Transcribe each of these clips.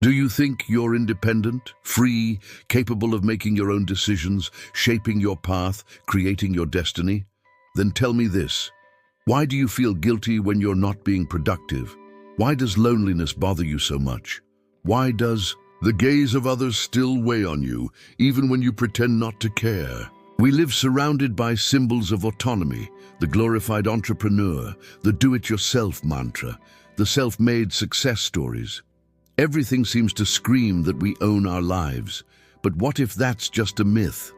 Do you think you're independent, free, capable of making your own decisions, shaping your path, creating your destiny? Then tell me this. Why do you feel guilty when you're not being productive? Why does loneliness bother you so much? Why does the gaze of others still weigh on you, even when you pretend not to care? We live surrounded by symbols of autonomy, the glorified entrepreneur, the do-it-yourself mantra, the self-made success stories. Everything seems to scream that we own our lives. But what if that's just a myth?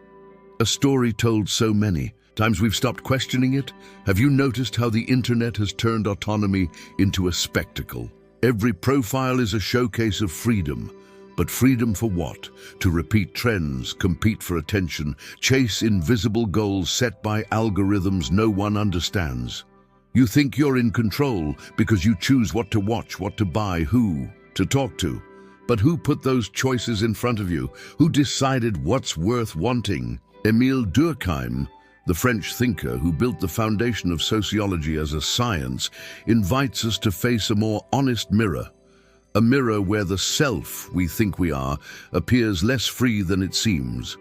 A story told so many times we've stopped questioning it? Have you noticed how the internet has turned autonomy into a spectacle? Every profile is a showcase of freedom. But freedom for what? To repeat trends, compete for attention, chase invisible goals set by algorithms no one understands. You think you're in control because you choose what to watch, what to buy, who to talk to. But who put those choices in front of you? Who decided what's worth wanting? Émile Durkheim, the French thinker who built the foundation of sociology as a science, invites us to face a more honest mirror. A mirror where the self we think we are appears less free than it seems.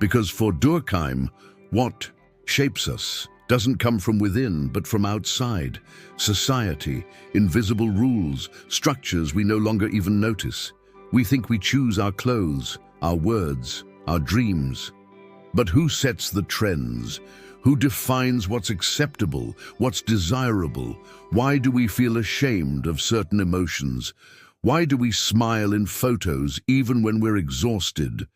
Because for Durkheim, what shapes us doesn't come from within, but from outside. Society, invisible rules, structures we no longer even notice. We think we choose our clothes, our words, our dreams. But who sets the trends? Who defines what's acceptable, what's desirable? Why do we feel ashamed of certain emotions? Why do we smile in photos even when we're exhausted?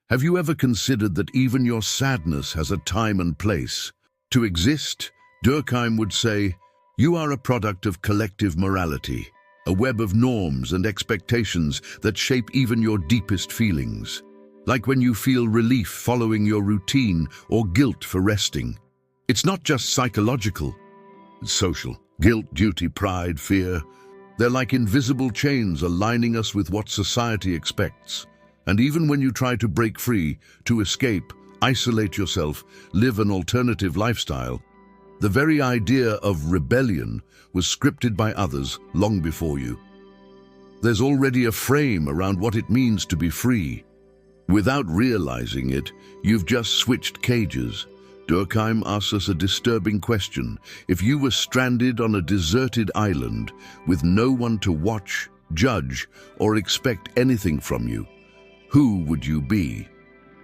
Have you ever considered that even your sadness has a time and place? To exist, Durkheim would say, you are a product of collective morality, a web of norms and expectations that shape even your deepest feelings. Like when you feel relief following your routine or guilt for resting. It's not just psychological, it's social. Guilt, duty, pride, fear. They're like invisible chains aligning us with what society expects. And even when you try to break free, to escape, isolate yourself, live an alternative lifestyle, the very idea of rebellion was scripted by others long before you. There's already a frame around what it means to be free. Without realizing it, you've just switched cages. Durkheim asks us a disturbing question. If you were stranded on a deserted island with no one to watch, judge, or expect anything from you, who would you be?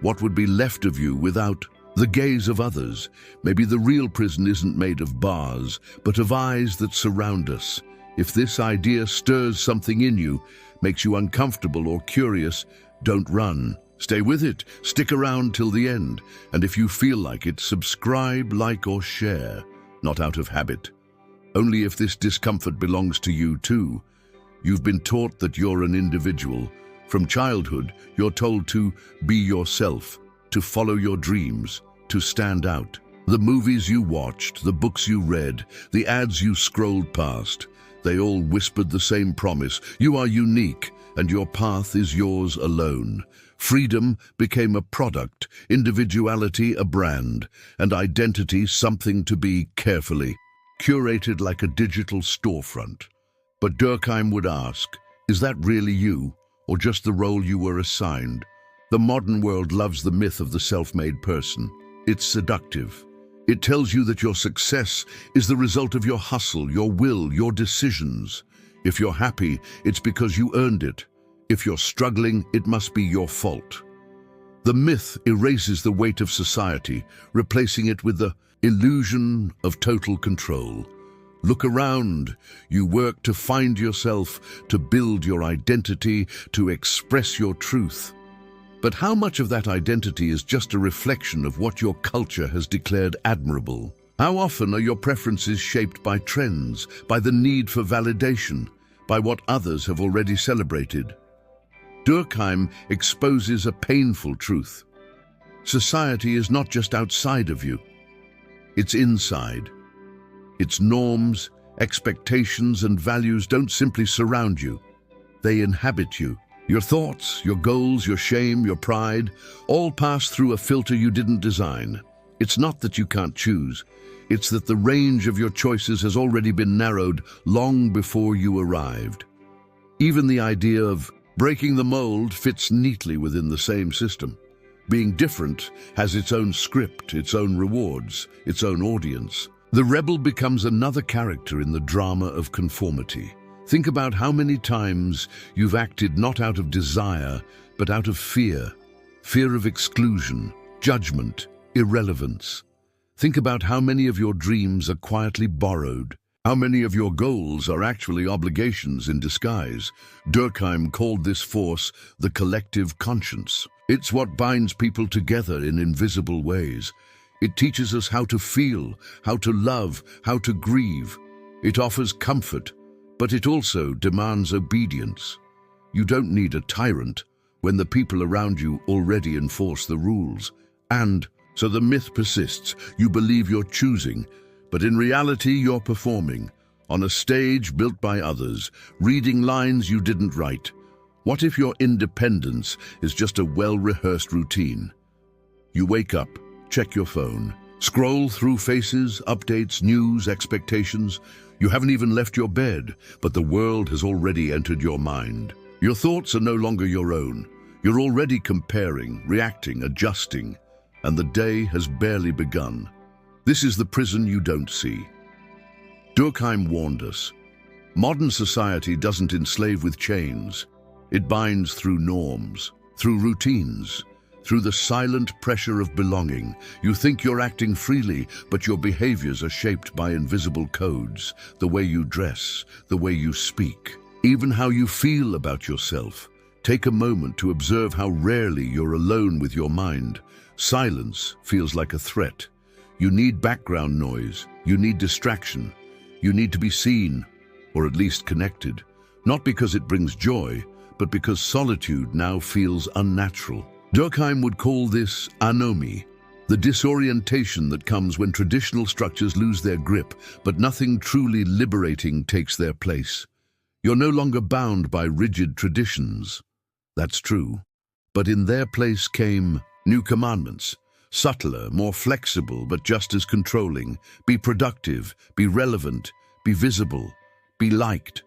What would be left of you without the gaze of others? Maybe the real prison isn't made of bars, but of eyes that surround us. If this idea stirs something in you, makes you uncomfortable or curious, don't run. Stay with it, stick around till the end, and if you feel like it, subscribe, like, or share, not out of habit. Only if this discomfort belongs to you too. You've been taught that you're an individual. From childhood, you're told to be yourself, to follow your dreams, to stand out. The movies you watched, the books you read, the ads you scrolled past, they all whispered the same promise. You are unique, and your path is yours alone. Freedom became a product, individuality a brand, and identity something to be carefully curated like a digital storefront. But Durkheim would ask, is that really you, or just the role you were assigned? The modern world loves the myth of the self-made person. It's seductive. It tells you that your success is the result of your hustle, your will, your decisions. If you're happy, it's because you earned it. If you're struggling, it must be your fault. The myth erases the weight of society, replacing it with the illusion of total control. Look around. You work to find yourself, to build your identity, to express your truth. But how much of that identity is just a reflection of what your culture has declared admirable? How often are your preferences shaped by trends, by the need for validation, by what others have already celebrated? Durkheim exposes a painful truth. Society is not just outside of you. It's inside. Its norms, expectations, and values don't simply surround you. They inhabit you. Your thoughts, your goals, your shame, your pride, all pass through a filter you didn't design. It's not that you can't choose. It's that the range of your choices has already been narrowed long before you arrived. Even the idea of Breaking the mold fits neatly within the same system. Being different has its own script, its own rewards, its own audience. The rebel becomes another character in the drama of conformity. Think about how many times you've acted not out of desire, but out of fear. Fear of exclusion, judgment, irrelevance. Think about how many of your dreams are quietly borrowed. How many of your goals are actually obligations in disguise? Durkheim called this force the collective conscience. It's what binds people together in invisible ways. It teaches us how to feel, how to love, how to grieve. It offers comfort, but it also demands obedience. You don't need a tyrant when the people around you already enforce the rules. And so the myth persists. You believe you're choosing, but in reality you're performing. On a stage built by others, reading lines you didn't write. What if your independence is just a well-rehearsed routine? You wake up, check your phone, scroll through faces, updates, news, expectations. You haven't even left your bed, but the world has already entered your mind. Your thoughts are no longer your own. You're already comparing, reacting, adjusting, and the day has barely begun. This is the prison you don't see. Durkheim warned us. Modern society doesn't enslave with chains. It binds through norms, through routines, through the silent pressure of belonging. You think you're acting freely, but your behaviors are shaped by invisible codes. The way you dress, the way you speak, even how you feel about yourself. Take a moment to observe how rarely you're alone with your mind. Silence feels like a threat. You need background noise. You need distraction. You need to be seen, or at least connected. Not because it brings joy, but because solitude now feels unnatural. Durkheim would call this anomie, the disorientation that comes when traditional structures lose their grip, but nothing truly liberating takes their place. You're no longer bound by rigid traditions. That's true. But in their place came new commandments, subtler, more flexible, but just as controlling. Be productive, be relevant, be visible, be liked.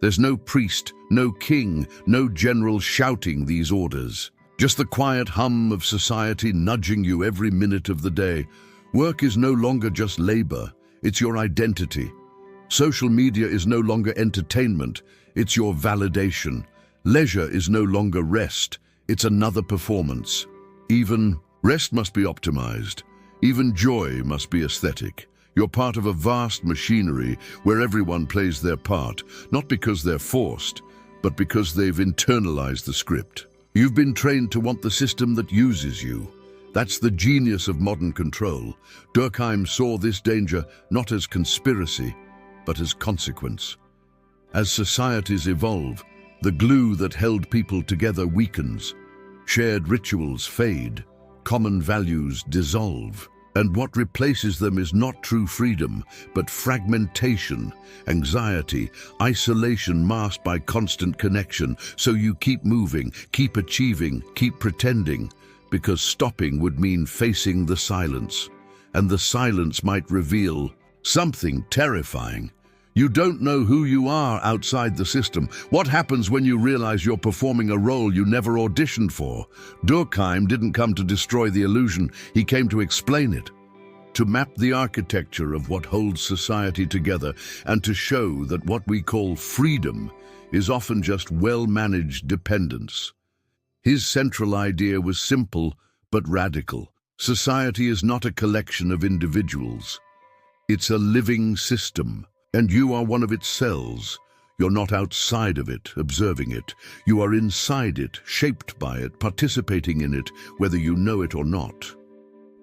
There's no priest, no king, no general shouting these orders. Just the quiet hum of society nudging you every minute of the day. Work is no longer just labor, it's your identity. Social media is no longer entertainment, it's your validation. Leisure is no longer rest, it's another performance. Even rest must be optimized. Even joy must be aesthetic. You're part of a vast machinery where everyone plays their part, not because they're forced, but because they've internalized the script. You've been trained to want the system that uses you. That's the genius of modern control. Durkheim saw this danger not as conspiracy, but as consequence. As societies evolve, the glue that held people together weakens. Shared rituals fade, common values dissolve, and what replaces them is not true freedom, but fragmentation, anxiety, isolation masked by constant connection. So you keep moving, keep achieving, keep pretending, because stopping would mean facing the silence, and the silence might reveal something terrifying. You don't know who you are outside the system. What happens when you realize you're performing a role you never auditioned for? Durkheim didn't come to destroy the illusion, he came to explain it. To map the architecture of what holds society together, and to show that what we call freedom is often just well-managed dependence. His central idea was simple but radical. Society is not a collection of individuals. It's a living system. And you are one of its cells. You're not outside of it, observing it. You are inside it, shaped by it, participating in it, whether you know it or not.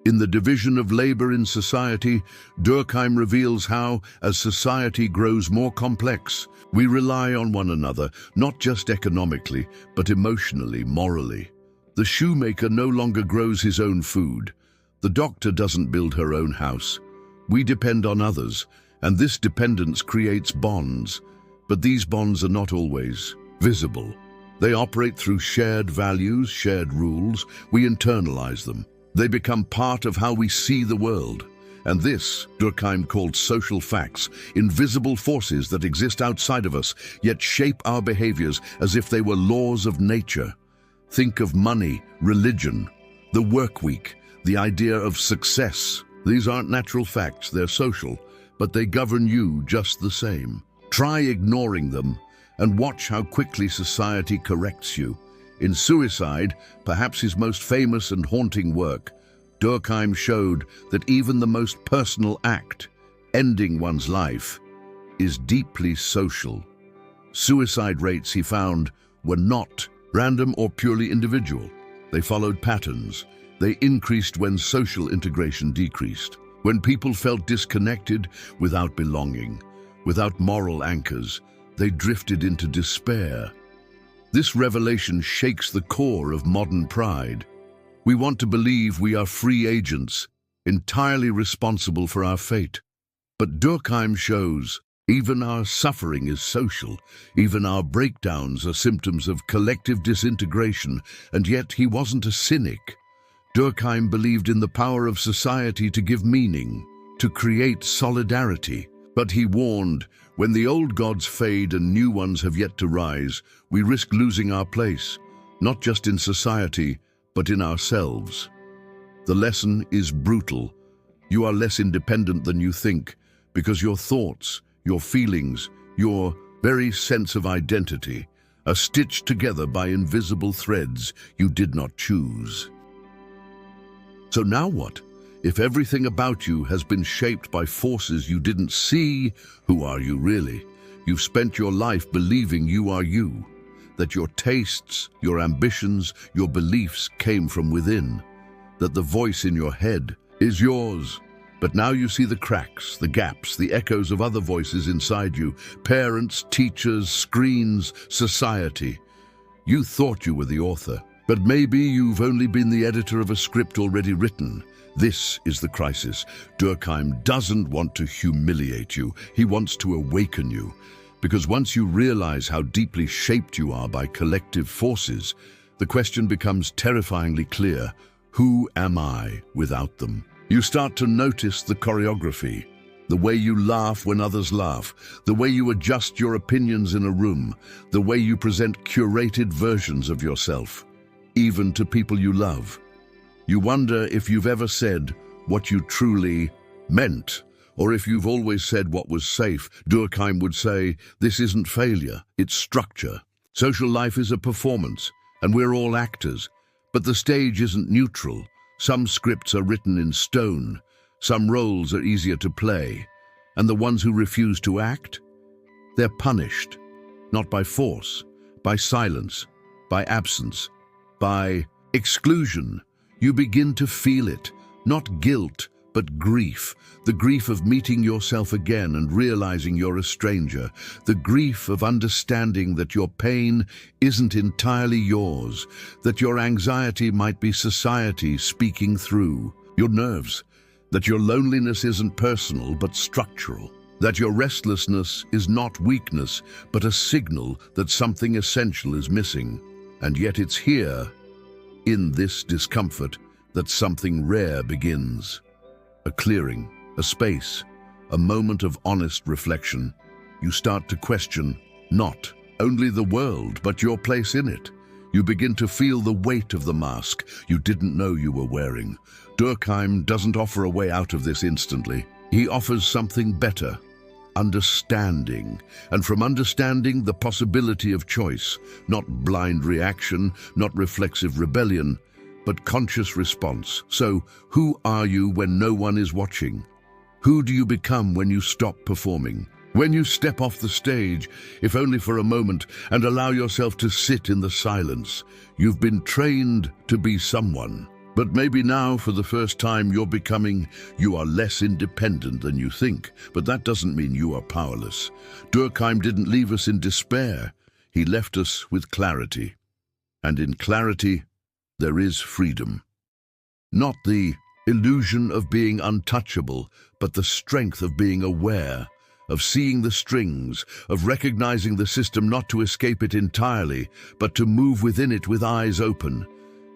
In the division of labor in society, Durkheim reveals how, as society grows more complex, we rely on one another, not just economically, but emotionally, morally. The shoemaker no longer grows his own food. The doctor doesn't build her own house. We depend on others, and this dependence creates bonds, but these bonds are not always visible. They operate through shared values, shared rules. We internalize them. They become part of how we see the world. And this, Durkheim called social facts, invisible forces that exist outside of us, yet shape our behaviors as if they were laws of nature. Think of money, religion, the work week, the idea of success. These aren't natural facts, they're social, but they govern you just the same. Try ignoring them and watch how quickly society corrects you. In Suicide, perhaps his most famous and haunting work, Durkheim showed that even the most personal act, ending one's life, is deeply social. Suicide rates, he found, were not random or purely individual. They followed patterns. They increased when social integration decreased. When people felt disconnected, without belonging, without moral anchors, they drifted into despair. This revelation shakes the core of modern pride. We want to believe we are free agents, entirely responsible for our fate. But Durkheim shows even our suffering is social, even our breakdowns are symptoms of collective disintegration, and yet he wasn't a cynic. Durkheim believed in the power of society to give meaning, to create solidarity. But he warned, when the old gods fade and new ones have yet to rise, we risk losing our place, not just in society, but in ourselves. The lesson is brutal. You are less independent than you think, because your thoughts, your feelings, your very sense of identity are stitched together by invisible threads you did not choose. So now what? If everything about you has been shaped by forces you didn't see, who are you really? You've spent your life believing you are you, that your tastes, your ambitions, your beliefs came from within, that the voice in your head is yours. But now you see the cracks, the gaps, the echoes of other voices inside you, parents, teachers, screens, society. You thought you were the author, but maybe you've only been the editor of a script already written. This is the crisis. Durkheim doesn't want to humiliate you. He wants to awaken you. Because once you realize how deeply shaped you are by collective forces, the question becomes terrifyingly clear. Who am I without them? You start to notice the choreography, the way you laugh when others laugh, the way you adjust your opinions in a room, the way you present curated versions of yourself, even to people you love. You wonder if you've ever said what you truly meant, or if you've always said what was safe. Durkheim would say, this isn't failure, it's structure. Social life is a performance, and we're all actors. But the stage isn't neutral. Some scripts are written in stone, some roles are easier to play, and the ones who refuse to act, they're punished, not by force, by silence, by absence, by exclusion. You begin to feel it, not guilt, but grief, the grief of meeting yourself again and realizing you're a stranger, the grief of understanding that your pain isn't entirely yours, that your anxiety might be society speaking through your nerves, that your loneliness isn't personal but structural, that your restlessness is not weakness but a signal that something essential is missing. And yet it's here, in this discomfort, that something rare begins. A clearing, a space, a moment of honest reflection. You start to question not only the world, but your place in it. You begin to feel the weight of the mask you didn't know you were wearing. Durkheim doesn't offer a way out of this instantly. He offers something better, understanding, and from understanding, the possibility of choice, not blind reaction, not reflexive rebellion, but conscious response. So, who are you when no one is watching? Who do you become when you stop performing? When you step off the stage, if only for a moment, and allow yourself to sit in the silence? You've been trained to be someone, but maybe now, for the first time, you are less independent than you think, but that doesn't mean you are powerless. Durkheim didn't leave us in despair. He left us with clarity. And in clarity, there is freedom. Not the illusion of being untouchable, but the strength of being aware, of seeing the strings, of recognizing the system not to escape it entirely, but to move within it with eyes open.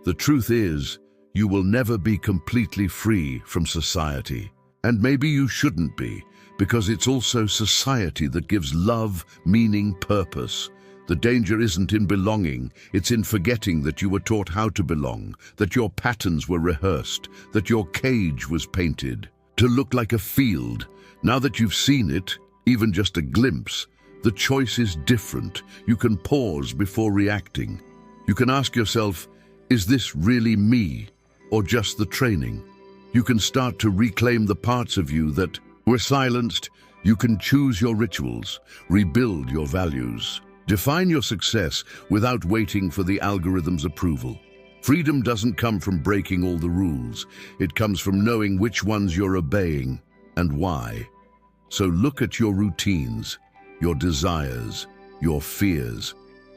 The truth is, you will never be completely free from society. And maybe you shouldn't be, because it's also society that gives love, meaning, purpose. The danger isn't in belonging, it's in forgetting that you were taught how to belong, that your patterns were rehearsed, that your cage was painted to look like a field. Now that you've seen it, even just a glimpse, the choice is different. You can pause before reacting. You can ask yourself, is this really me, or just the training? You can start to reclaim the parts of you that were silenced. You can choose your rituals, rebuild your values. Define your success without waiting for the algorithm's approval. Freedom doesn't come from breaking all the rules. It comes from knowing which ones you're obeying and why. So look at your routines, your desires, your fears,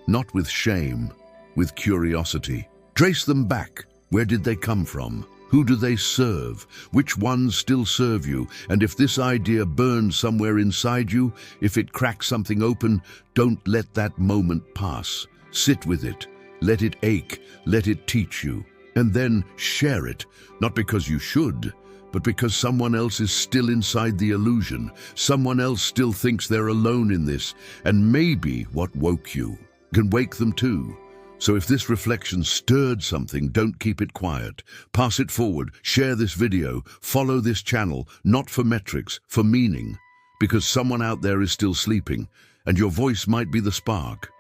not with shame, with curiosity. Trace them back. Where did they come from? Who do they serve? Which ones still serve you? And if this idea burns somewhere inside you, if it cracks something open, don't let that moment pass. Sit with it. Let it ache. Let it teach you. And then share it, not because you should, but because someone else is still inside the illusion. Someone else still thinks they're alone in this, and maybe what woke you can wake them too. So if this reflection stirred something, don't keep it quiet. Pass it forward, share this video, follow this channel, not for metrics, for meaning. Because someone out there is still sleeping, and your voice might be the spark.